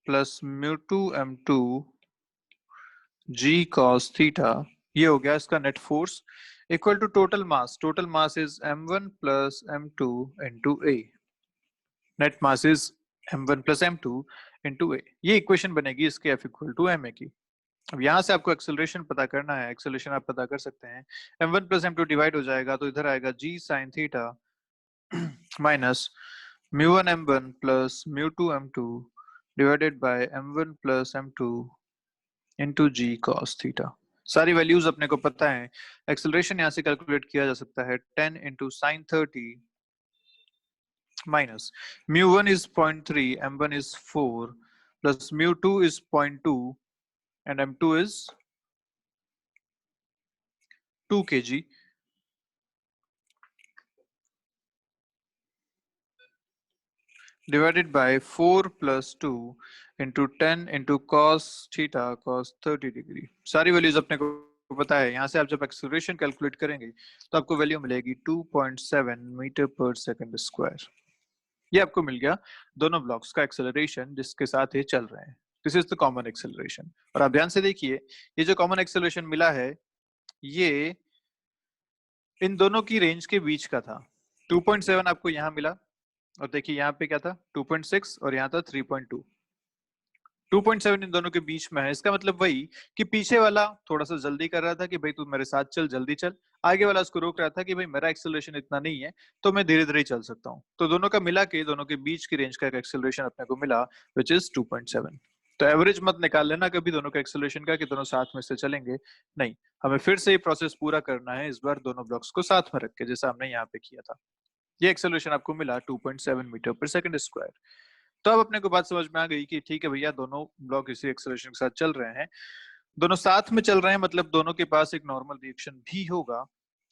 plus mu two m2 G cos theta. ये हो गया इसका net force equal to total mass. Total mass is m1 plus m2 into a। Net mass is m1 plus m2 into a। ये equation बनेगी इसके F equal to ma की। अब यहाँ से आपको एक्सेलरेशन पता करना है। एक्सेलरेशन आप पता कर सकते हैं, m1 प्लस m2 डिवाइड हो जाएगा तो इधर आएगा g sine theta minus μ1 m1 plus μ2 m2 divided by m1 plus m2 into G cos theta. सारी वैल्यूज अपने को पता है। एक्सेलरेशन यहाँ से कैलकुलेट किया जा सकता है 10 into sine 30 minus μ1 is 0.3, m1 is 4 plus μ2 is 0.2 and m2 is 2 kg divided by 4 plus 2 into 10 into cos theta cos 30 degree. सारी वैल्यूज अपने को पता है। यहाँ से आप जब एक्सेलरेशन कैलकुलेट करेंगे तो आपको वैल्यू मिलेगी 2.7 मीटर पर सेकंड स्क्वायर। ये आपको मिल गया दोनों ब्लॉक्स का एक्सेलरेशन जिसके साथ ये चल रहे हैं। This is the common acceleration. और आप ध्यान से देखिए ये जो कॉमन एक्सेलरेशन मिला है ये इन दोनों की रेंज के बीच का था। 2.7 आपको यहाँ मिला और देखिए यहाँ पे क्या था 2.6 और यहाँ था 3.2। 2.7 इन दोनों के बीच में है। इसका मतलब वही कि पीछे वाला थोड़ा सा जल्दी कर रहा था कि भाई तू मेरे साथ चल, जल्दी चल। आगे वाला उसको रोक रहा था कि भाई मेरा एक्सेलरेशन इतना नहीं है तो मैं धीरे धीरे चल सकता हूँ। तो दोनों का मिला के दोनों के बीच की रेंज का एक एक्सेलरेशन अपने को मिला विच इज 2.7। तो एवरेज मत निकाल लेना कभी दोनों का एक्सेलरेशन का कि दोनों साथ में से चलेंगे, नहीं। हमें फिर से ये प्रोसेस पूरा करना है, इस बार दोनों ब्लॉक्स को साथ में रख के, जैसा हमने यहाँ पे किया था। ये एक्सेलरेशन आपको मिला 2.7 मीटर पर सेकंड स्क्वायर। तो अब अपने को बात समझ में आ गई कि ठीक है भैया, दोनों ब्लॉक इसी एक्सेलरेशन के साथ चल रहे हैं, दोनों साथ में चल रहे हैं, मतलब दोनों के पास एक नॉर्मल रिएक्शन भी होगा।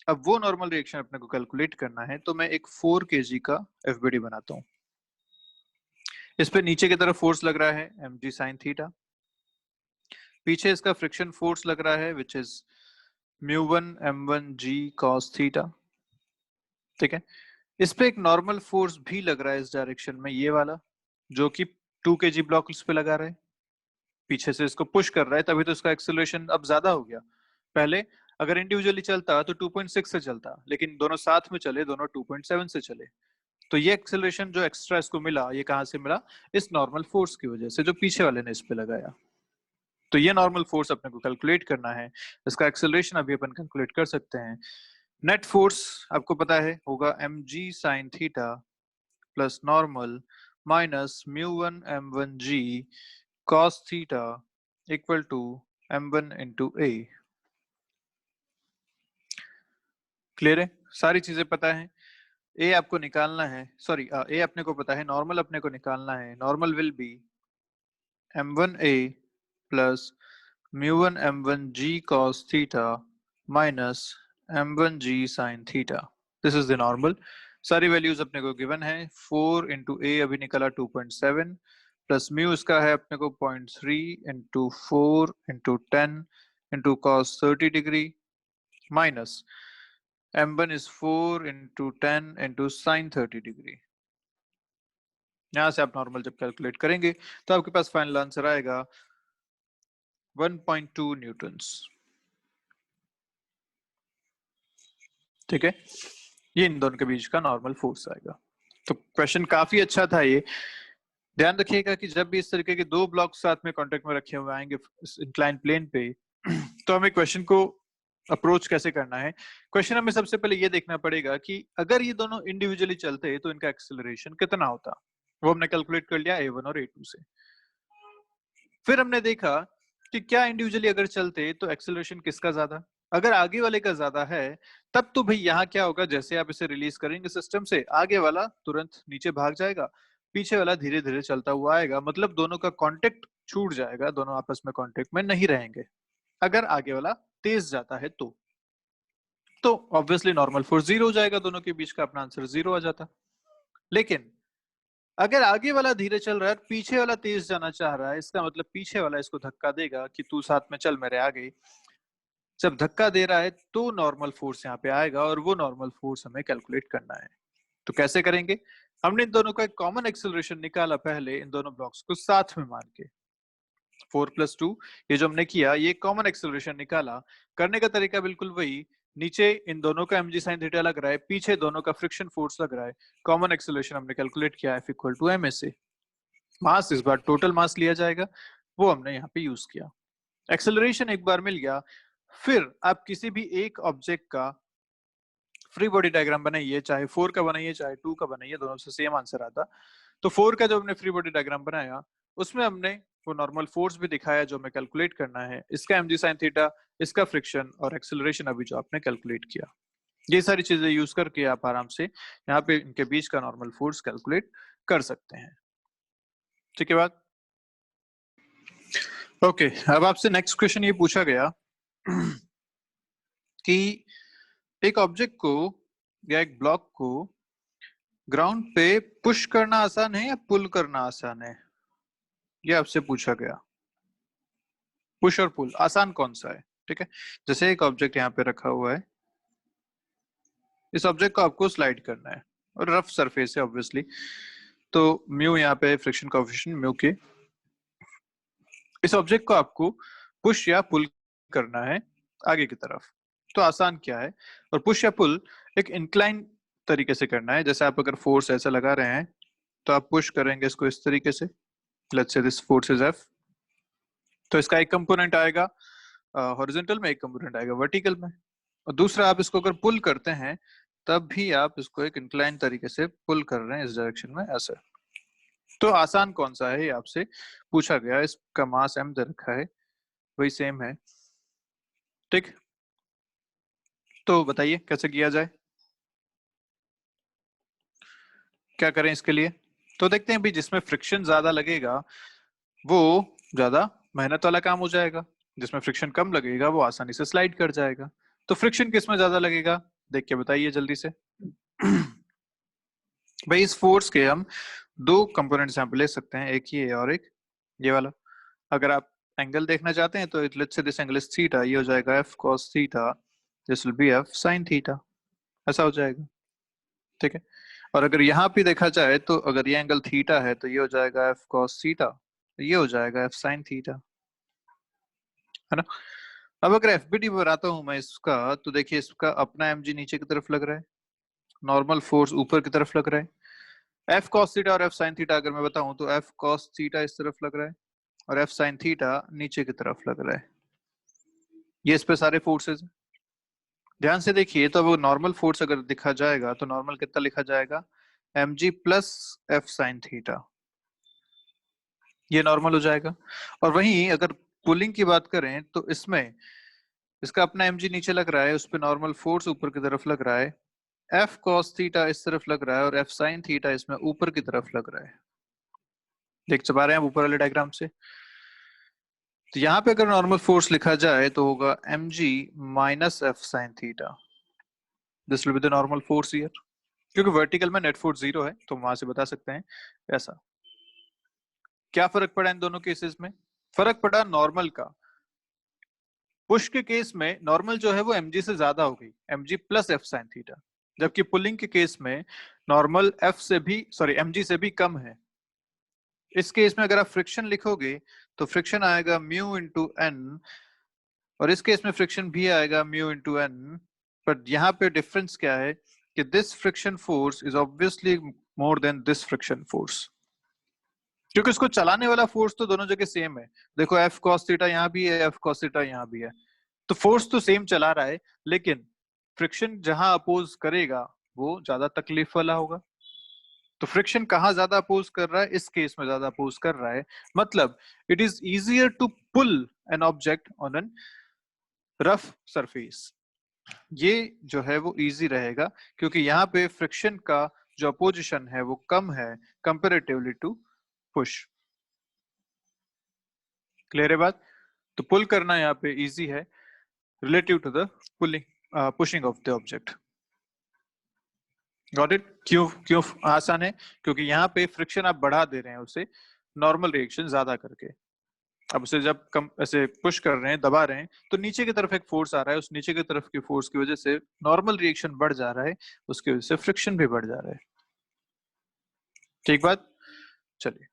अब वो नॉर्मल रिएक्शन अपने को कैलकुलेट करना है, तो मैं एक 4 kg का एफबीडी बनाता हूँ। इस पे नीचे की तरफ फोर्स लग रहा है mg sin थीटा, पीछे इसका फ्रिक्शन फोर्स लग रहा है which is μ1 m1 g cos theta. ठीक है, इस पे एक नॉर्मल फोर्स भी लग रहा है इस डायरेक्शन में, ये वाला, जो कि 2 kg ब्लॉक पे लगा रहा है, पीछे से इसको पुश कर रहा है, तभी तो इसका एक्सेलरेशन अब ज्यादा हो गया। पहले अगर इंडिविजुअली चलता तो 2.6 से चलता, लेकिन दोनों साथ में चले, दोनों 2.7 से चले। तो ये एक्सेलरेशन जो एक्स्ट्रा इसको मिला, ये कहां से मिला? इस नॉर्मल फोर्स की वजह से जो पीछे वाले ने इस पे लगाया। तो ये नॉर्मल फोर्स अपने को कैलकुलेट करना है, इसका एक्सेलरेशन अभी अपन कैलकुलेट कर सकते हैं। नेट फोर्स आपको पता है होगा mg sin theta plus normal minus μ1 m1 g cos theta equal to m1 into a। Clear है? सारी चीजें पता है। ए आपको निकालना है, सॉरी ए अपने को पता है, नॉर्मल अपने को निकालना है। Normal will be m1a plus μ1 m1 g cos theta minus m1 g sin theta. This is the normal. सारी वैल्यूज अपने को गिवन है। 4 इंटू ए अभी निकला 2.7 प्लस म्यू इसका है अपने को 0.3 into 4 into 10 into cos 30 degree minus m1 is 4 into 10 into sin 30 degree. यहां से आप नॉर्मल जब कैलकुलेट करेंगे तो आपके पास फाइनल आंसर आएगा 1.2 न्यूटन्स। ठीक है, ये इन दोनों के बीच का नॉर्मल फोर्स आएगा। तो क्वेश्चन काफी अच्छा था ये। ध्यान रखिएगा कि जब भी इस तरीके के दो ब्लॉक साथ में कांटेक्ट में रखे हुए आएंगे इंक्लाइन प्लेन पे, तो हमें क्वेश्चन को अप्रोच कैसे करना है। क्वेश्चन हमें सबसे पहले ये देखना पड़ेगा कि अगर ये दोनों इंडिविजुअली चलते तो इनका एक्सेलरेशन कितना होता। वो हमने कैलकुलेट कर लिया a1 और a2 से। फिर हमने देखा कि क्या इंडिविजुअली अगर चलते तो एक्सेलरेशन किसका ज्यादा। अगर आगे वाले का ज्यादा है तब तो भाई यहाँ क्या होगा, जैसे आप इसे रिलीज करेंगे सिस्टम से, आगे वाला तुरंत नीचे भाग जाएगा, पीछे वाला धीरे धीरे चलता हुआ आएगा, मतलब दोनों का कांटेक्ट छूट जाएगा, दोनों आपस में कांटेक्ट में नहीं रहेंगे। अगर आगे वाला तेज जाता है तो ऑब्वियसली नॉर्मल फोर्स जीरो हो जाएगा, दोनों के बीच का अपना आंसर जीरो आ जाता। लेकिन अगर आगे वाला धीरे चल रहा है, पीछे वाला तेज जाना चाह रहा है, इसका मतलब पीछे वाला इसको धक्का देगा कि तू साथ में चल मेरे आगे। जब धक्का दे रहा है तो नॉर्मल फोर्स यहाँ पे आएगा, और वो नॉर्मल फोर्स हमें कैलकुलेट करना है। तो कैसे करेंगे? हमने इन दोनों का एक कॉमन एक्सेलरेशन निकाला पहले, इन दोनों ब्लॉक्स को साथ में मान के 4+2, ये जो हमने किया ये कॉमन एक्सेलरेशन निकाला। करने का तरीका बिल्कुल वही, नीचे इन दोनों का mg sin थीटा लग रहा है, पीछे दोनों का फ्रिक्शन फोर्स लग रहा है, कॉमन एक्सेलरेशन हमने कैलकुलेट किया F इक्वल टू एम से। मास इस बार टोटल मास लिया जाएगा, वो हमने यहाँ पे यूज किया। एक्सेलरेशन एक बार मिल गया, फिर आप किसी भी एक ऑब्जेक्ट का फ्री बॉडी डायग्राम बनाइए, चाहे 4 का बनाइए चाहे 2 का बनाइए, दोनों से सेम आंसर आता। तो 4 का जो हमने फ्री बॉडी डायग्राम बनाया उसमें हमने वो नॉर्मल फोर्स भी दिखाया जो हमें कैलकुलेट करना है, इसका mg sin थीटा, इसका फ्रिक्शन और एक्सेलरेशन अभी जो आपने कैलकुलेट किया। ये सारी चीजें यूज करके आप आराम से यहाँ पे इनके बीच का नॉर्मल फोर्स कैलकुलेट कर सकते हैं। ठीक है बात? ओके, अब आपसे नेक्स्ट क्वेश्चन ये पूछा गया कि एक ऑब्जेक्ट को या एक ब्लॉक को ग्राउंड पे पुश करना आसान है या पुल करना आसान है, ये आपसे पूछा गया। पुश और पुल आसान कौन सा है? ठीक है, जैसे एक ऑब्जेक्ट यहाँ पे रखा हुआ है, इस ऑब्जेक्ट को आपको स्लाइड करना है और रफ सरफेस है ऑब्वियसली, तो म्यू यहाँ पे फ्रिक्शन कोएफिशिएंट म्यू के, इस ऑब्जेक्ट को आपको पुश या पुल करना है आगे की तरफ। तो आसान क्या है? और पुश या पुल एक इंक्लाइन तरीके से करना है। जैसे आप अगर फोर्स ऐसा लगा रहे हैं तो आप पुश करेंगे इसको इस तरीके से, let's say this force is F, तो इसका एक कंपोनेंट आएगा हॉरिजॉन्टल में, एक कंपोनेंट आएगा वर्टिकल में, और दूसरा आप इसको अगर पुल करते हैं तब भी आप इसको एक इंक्लाइन तरीके से पुल कर रहे हैं इस डायरेक्शन में ऐसे। तो आसान कौन सा है ये आपसे पूछा गया। इसका मास m दे रखा है, वही सेम है। ठीक, तो बताइए कैसे किया जाए। क्या करें इसके लिए? तो देखते हैं भाई, जिसमें फ्रिक्शन ज्यादा लगेगा वो ज्यादा मेहनत वाला काम हो जाएगा, जिसमें फ्रिक्शन कम लगेगा वो आसानी से स्लाइड कर जाएगा। तो फ्रिक्शन किस में ज्यादा लगेगा, देख के बताइए जल्दी से। भाई इस फोर्स के हम दो कंपोनेंट्स यहाँ पे ले सकते हैं, एक ये और एक ये वाला। अगर आप एंगल देखना चाहते हैं तो let's say this angle is theta, ये हो जाएगा F cos theta, this will B F sine theta, ऐसा हो जाएगा। ठीक है। और अगर यहाँ पे देखा जाए तो अगर ये एंगल थीटा है तो ये हो जाएगा एफ कॉस थीटा, ये हो जाएगा एफ साइन थीटा, है ना। अब अगर एफबीडी बनाता हूं मैं इसका, तो देखिए इसका अपना एमजी नीचे की तरफ लग रहा है, नॉर्मल फोर्स ऊपर की तरफ लग रहा है। एफ कॉस थीटा और एफ साइन थीटा अगर मैं बताऊं तो एफ कॉस थीटा इस तरफ लग रहा है और एफ साइन थीटा नीचे की तरफ लग रहा है। ये इस पे सारे फोर्सेस। ध्यान से देखिए, तो वो नॉर्मल फोर्स अगर दिखा जाएगा तो नॉर्मल कितना लिखा जाएगा, mg plus F sine theta, ये नॉर्मल हो जाएगा। और वहीं अगर पुलिंग की बात करें तो इसमें इसका अपना mg नीचे लग रहा है, उस पर नॉर्मल फोर्स ऊपर की तरफ लग रहा है, एफ कॉस थीटा इस तरफ लग रहा है और एफ साइन थीटा इसमें ऊपर की तरफ लग रहा है। देख पा रहे हैं आप ऊपर वाले डायग्राम से? तो यहाँ पे अगर नॉर्मल फोर्स लिखा जाए तो होगा mg minus F sine theta, this will be the normal force here. क्योंकि वर्टिकल में नेट फोर्स 0 है तो वहां से बता सकते हैं ऐसा। क्या फर्क पड़ा इन दोनों केसेस में? फर्क पड़ा नॉर्मल का। पुश के केस में नॉर्मल जो है वो mg से ज्यादा हो गई, mg plus F sine theta, जबकि पुलिंग के केस में नॉर्मल एफ से भी सॉरी mg से भी कम है। इस केस में अगर आप फ्रिक्शन लिखोगे तो फ्रिक्शन आएगा म्यू इंटू एन, और इस केस में फ्रिक्शन भी आएगा म्यू इंटू एन। बट यहाँ पे डिफरेंस क्या है कि this friction force is obviously more than this friction force, क्योंकि उसको चलाने वाला फोर्स तो दोनों जगह सेम है। देखो एफ कॉस थीटा यहाँ भी है, एफ कॉस थीटा यहाँ भी है, तो फोर्स तो सेम चला रहा है, लेकिन फ्रिक्शन जहां अपोज करेगा वो ज्यादा तकलीफ वाला होगा। तो फ्रिक्शन कहाँ ज्यादा अपोज कर रहा है, इस केस में ज्यादा अपोज कर रहा है। मतलब it is easier to pull an object on an rough surface, ये जो है वो इजी रहेगा क्योंकि यहाँ पे फ्रिक्शन का जो अपोजिशन है वो कम है कंपेरेटिवली टू पुश। क्लियर है बात? तो पुल करना यहाँ पे इजी है relative to the pulling pushing of the object. Got it? क्यों क्यों आसान है? क्योंकि यहाँ पे फ्रिक्शन आप बढ़ा दे रहे हैं उसे नॉर्मल रिएक्शन ज्यादा करके। अब उसे जब कम ऐसे पुश कर रहे हैं, दबा रहे हैं, तो नीचे की तरफ एक फोर्स आ रहा है, उस नीचे की तरफ की फोर्स की वजह से नॉर्मल रिएक्शन बढ़ जा रहा है, उसकी वजह से फ्रिक्शन भी बढ़ जा रहा है। ठीक बात? चलिए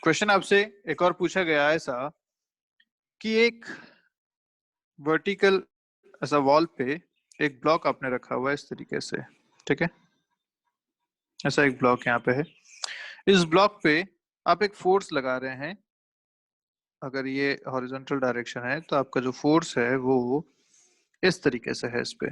क्वेश्चन आपसे एक और पूछा गया ऐसा कि एक वर्टिकल ऐसा वॉल पे एक ब्लॉक आपने रखा हुआ है इस तरीके से, ठीक है, ऐसा एक ब्लॉक यहाँ पे है। इस ब्लॉक पे आप एक फोर्स लगा रहे हैं, अगर ये हॉरिजॉन्टल डायरेक्शन है तो आपका जो फोर्स है वो इस तरीके से है इस पे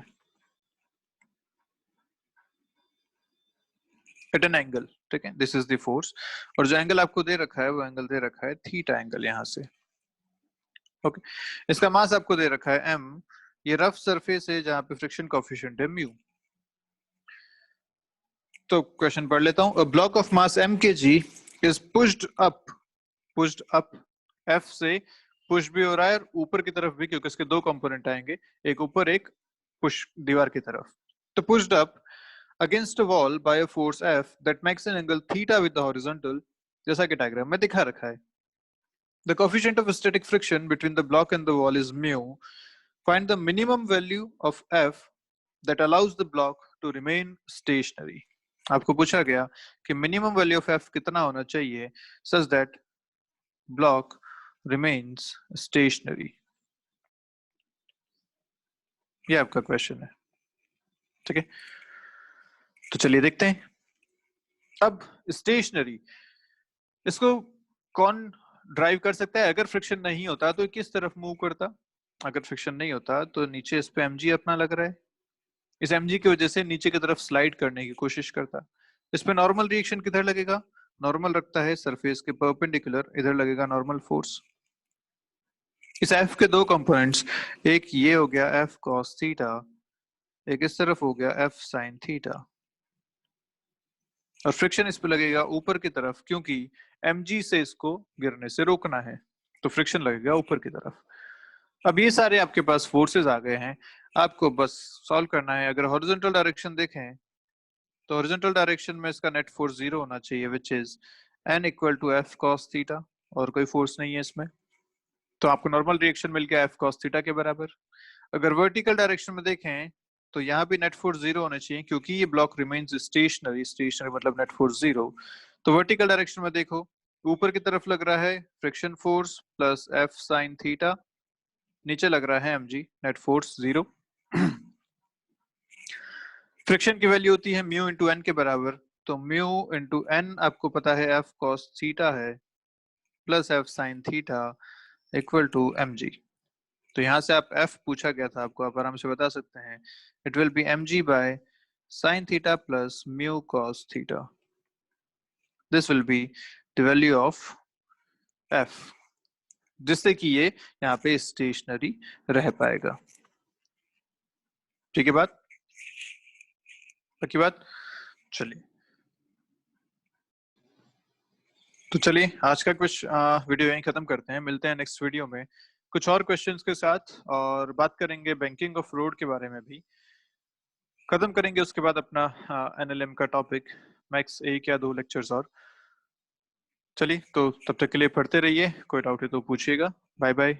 एट एन एंगल, ठीक है, दिस इज द फोर्स। और जो एंगल आपको दे रखा है वो एंगल दे रखा है थीटा एंगल यहाँ से। ओके, इसका मास आपको दे रखा है m, ये रफ सरफेस है जहां पे फ्रिक्शन कोएफिशिएंट है म्यू। तो क्वेश्चन पढ़ लेता हूं। ब्लॉक ऑफ मास m के जी इज पुश्ड अप f से पुश भी हो रहा है और ऊपर की तरफ भी, क्योंकि इसके दो कंपोनेंट आएंगे, एक ऊपर एक पुश दीवार की तरफ। तो pushed up against a wall by a force F that makes an angle theta with the horizontal, जैसा कि डायग्राम में दिखा रखा है। The coefficient of static friction between the block and the wall is mu. Find the minimum value of F that allows the block to remain stationary. आपको पूछा गया कि मिनिमम वैल्यू ऑफ F कितना होना चाहिए such that block remains stationary. ये आपका question है, ठीक है। तो चलिए देखते हैं। अब स्टेशनरी, इसको कौन ड्राइव कर सकता है? अगर फ्रिक्शन नहीं होता तो किस तरफ मूव करता? अगर फ्रिक्शन नहीं होता तो नीचे इस पे mg अपना लग रहा है, इस mg की वजह से नीचे की तरफ स्लाइड करने की कोशिश करता। इस पे नॉर्मल रिएक्शन किधर लगेगा? नॉर्मल रखता है सरफेस के परपेंडिकुलर, इधर लगेगा नॉर्मल फोर्स। इस f के दो कंपोनेंट्स, एक ये हो गया f cos थीटा, एक इस तरफ हो गया f sin थीटा। और फ्रिक्शन इस पे लगेगा ऊपर की तरफ, क्योंकि mg से इसको गिरने से रोकना है, तो फ्रिक्शन लगेगा ऊपर की तरफ। अब ये सारे आपके पास फोर्सेस आ गए हैं, आपको बस सॉल्व करना है। अगर हॉरिजॉन्टल डायरेक्शन देखें तो हॉरिजॉन्टल डायरेक्शन में इसका नेट फोर्स 0 होना चाहिए, which is n equal to F cos theta, और कोई फोर्स नहीं है इसमें, तो आपको नॉर्मल रिएक्शन मिल गया एफ कॉस थीटा के बराबर। अगर वर्टिकल डायरेक्शन में देखें तो यहाँ भी नेट फोर्स 0 होना चाहिए, क्योंकि ये ब्लॉक रिमेन्स स्टेशनरी, स्टेशनरी मतलब नेट फोर्स 0। तो वर्टिकल डायरेक्शन में देखो, ऊपर की तरफ लग रहा है friction force plus F sine theta, नीचे लग रहा है mg, नेट फोर्स 0। फ्रिक्शन की वैल्यू होती है म्यू इंटू एन के बराबर, तो म्यू इंटू एन आपको पता है एफ कॉस थीटा है, plus F sine theta equal to mg। तो यहाँ से आप f पूछा गया था आपको, आप आराम से बता सकते हैं, it will be mg by sine theta plus mu cos theta. This will be the value of f, जिससे कि ये यहाँ पे स्टेशनरी रह पाएगा। ठीक है बात, पक्की बात। चलिए, तो चलिए आज का कुछ वीडियो यहीं खत्म करते हैं, मिलते हैं नेक्स्ट वीडियो में कुछ और क्वेश्चंस के साथ, और बात करेंगे बैंकिंग ऑफ रोड के बारे में भी, खत्म करेंगे उसके बाद अपना एनएलएम का टॉपिक, मैक्स 1 या 2 लेक्चर्स और। चलिए, तो तब तक के लिए पढ़ते रहिए, कोई डाउट है तो पूछिएगा। Bye bye.